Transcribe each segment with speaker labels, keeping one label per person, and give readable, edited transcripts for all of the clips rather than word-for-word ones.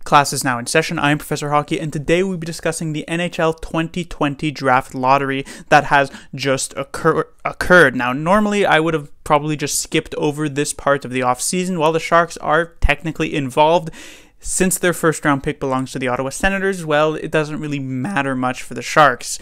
Speaker 1: Class is now in session. I am Professor Hockey, and today we'll be discussing the NHL 2020 draft lottery that has just occurred. Now, normally I would have probably just skipped over this part of the offseason while the Sharks are technically involved. Since their first-round pick belongs to the Ottawa Senators, well, it doesn't really matter much for the Sharks.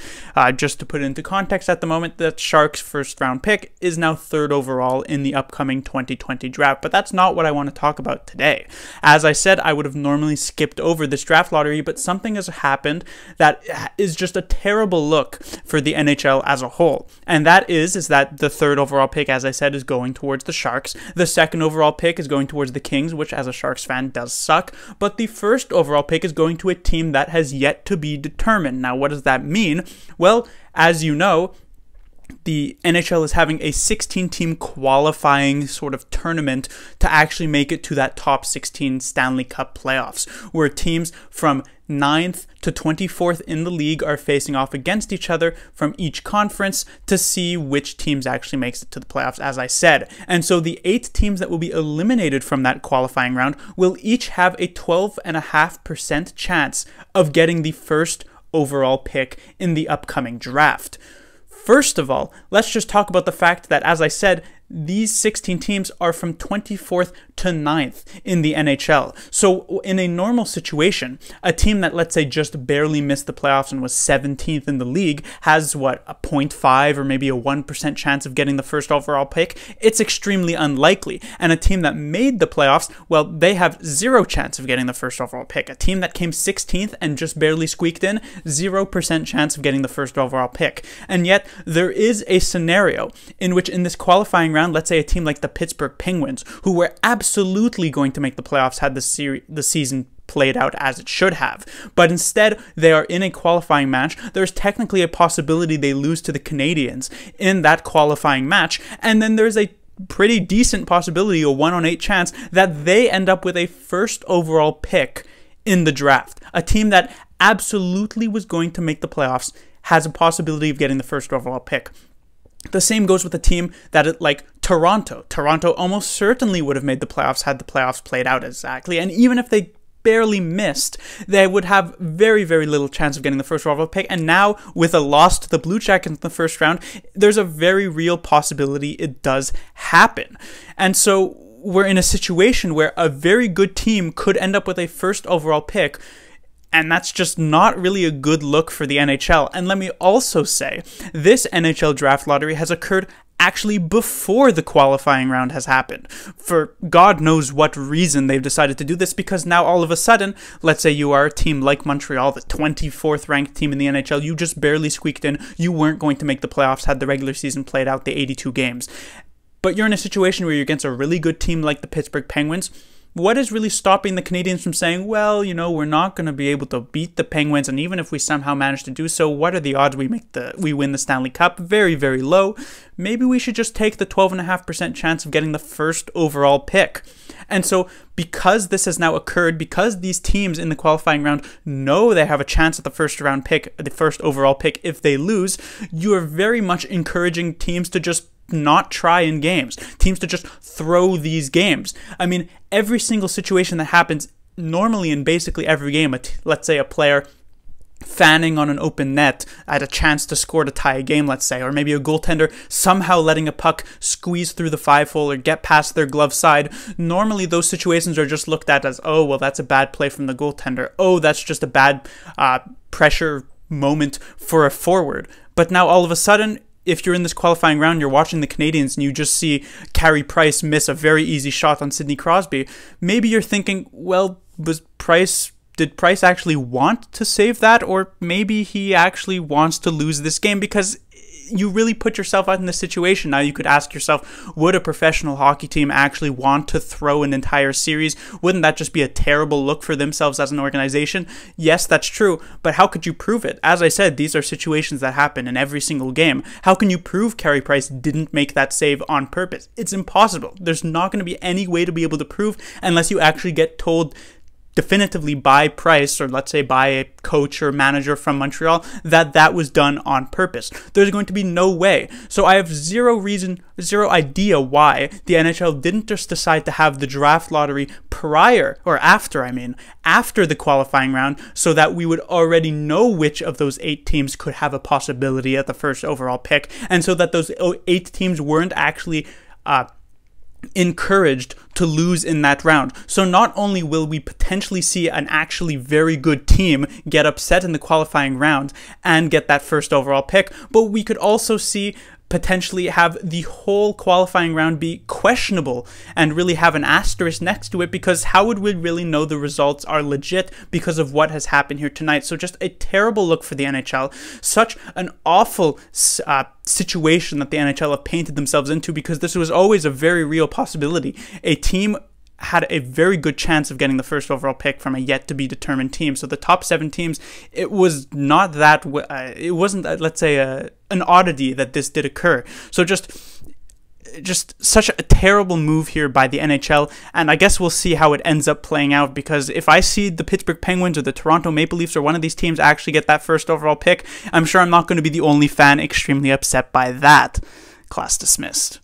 Speaker 1: Just to put it into context at the moment, the Sharks' first-round pick is now third overall in the upcoming 2020 draft, but that's not what I want to talk about today. As I said, I would have normally skipped over this draft lottery, but something has happened that is just a terrible look for the NHL as a whole, and that is that the third overall pick, as I said, is going towards the Sharks. The second overall pick is going towards the Kings, which as a Sharks fan does suck. But the first overall pick is going to a team that has yet to be determined. Now, what does that mean? Well, as you know, the NHL is having a 16-team qualifying sort of tournament to actually make it to that top 16 Stanley Cup playoffs, where teams from 9th to 24th in the league are facing off against each other from each conference to see which teams actually makes it to the playoffs, as I said. And so the 8 teams that will be eliminated from that qualifying round will each have a 12.5% chance of getting the first overall pick in the upcoming draft. First of all, let's just talk about the fact that, as I said, these 16 teams are from 24th to 9th in the NHL. So in a normal situation, a team that, let's say, just barely missed the playoffs and was 17th in the league has, what, a 0.5 or maybe a 1% chance of getting the first overall pick? It's extremely unlikely. And a team that made the playoffs, well, they have 0 chance of getting the first overall pick. A team that came 16th and just barely squeaked in, 0% chance of getting the first overall pick. And yet, there is a scenario in which in this qualifying round, let's say a team like the Pittsburgh Penguins, who were absolutely going to make the playoffs had the season played out as it should have. But instead, they are in a qualifying match. There's technically a possibility they lose to the Canadiens in that qualifying match. And then there's a pretty decent possibility, a 1 on 8 chance, that they end up with a first overall pick in the draft. A team that absolutely was going to make the playoffs has a possibility of getting the first overall pick. The same goes with a team that, like Toronto. Toronto almost certainly would have made the playoffs had the playoffs played out exactly. And even if they barely missed, they would have very, very little chance of getting the first overall pick. And now, with a loss to the Blue Jackets in the first round, there's a very real possibility it does happen. And so we're in a situation where a very good team could end up with a first overall pick. And that's just not really a good look for the NHL. And let me also say, this NHL draft lottery has occurred actually before the qualifying round has happened. For God knows what reason they've decided to do this, because now all of a sudden, let's say you are a team like Montreal, the 24th ranked team in the NHL, you just barely squeaked in, you weren't going to make the playoffs had the regular season played out the 82 games. But you're in a situation where you're against a really good team like the Pittsburgh Penguins. What is really stopping the Canadiens from saying, well, you know, we're not going to be able to beat the Penguins, and even if we somehow manage to do so, what are the odds we win the Stanley Cup? Very, very low. Maybe we should just take the 12.5% chance of getting the first overall pick. And so, because this has now occurred, because these teams in the qualifying round know they have a chance at the first overall pick if they lose, you are very much encouraging teams to just not try in games, teams to just throw these games. I mean, every single situation that happens normally in basically every game, let's say a player fanning on an open net at a chance to score to tie a game, let's say, or maybe a goaltender somehow letting a puck squeeze through the 5-hole or get past their glove side. Normally those situations are just looked at as, oh, well, that's a bad play from the goaltender. Oh, that's just a bad pressure moment for a forward. But now all of a sudden, if you're in this qualifying round, you're watching the Canadiens and you just see Carey Price miss a very easy shot on Sidney Crosby, maybe you're thinking, well, did Price actually want to save that? Or maybe he actually wants to lose this game, because you really put yourself out in this situation. Now you could ask yourself, would a professional hockey team actually want to throw an entire series? Wouldn't that just be a terrible look for themselves as an organization? Yes, that's true, but how could you prove it? As I said, these are situations that happen in every single game. How can you prove Carey Price didn't make that save on purpose? It's impossible. There's not going to be any way to be able to prove unless you actually get told definitively by Price, or let's say by a coach or manager from Montreal, that was done on purpose. There's going to be no way. So I have zero idea why the NHL didn't just decide to have the draft lottery after the qualifying round, so that we would already know which of those 8 teams could have a possibility at the first overall pick, and so that those 8 teams weren't actually encouraged to lose in that round. So not only will we potentially see an actually very good team get upset in the qualifying round and get that first overall pick, but we could also see potentially have the whole qualifying round be questionable and really have an asterisk next to it, because how would we really know the results are legit because of what has happened here tonight? So just a terrible look for the NHL. Such an awful situation that the NHL have painted themselves into, because this was always a very real possibility. A team had a very good chance of getting the first overall pick from a yet-to-be-determined team. So the top 7 teams, it was not that, it wasn't, let's say, an oddity that this did occur. So just such a terrible move here by the NHL, and I guess we'll see how it ends up playing out, because if I see the Pittsburgh Penguins or the Toronto Maple Leafs or one of these teams actually get that first overall pick, I'm sure I'm not going to be the only fan extremely upset by that. Class dismissed.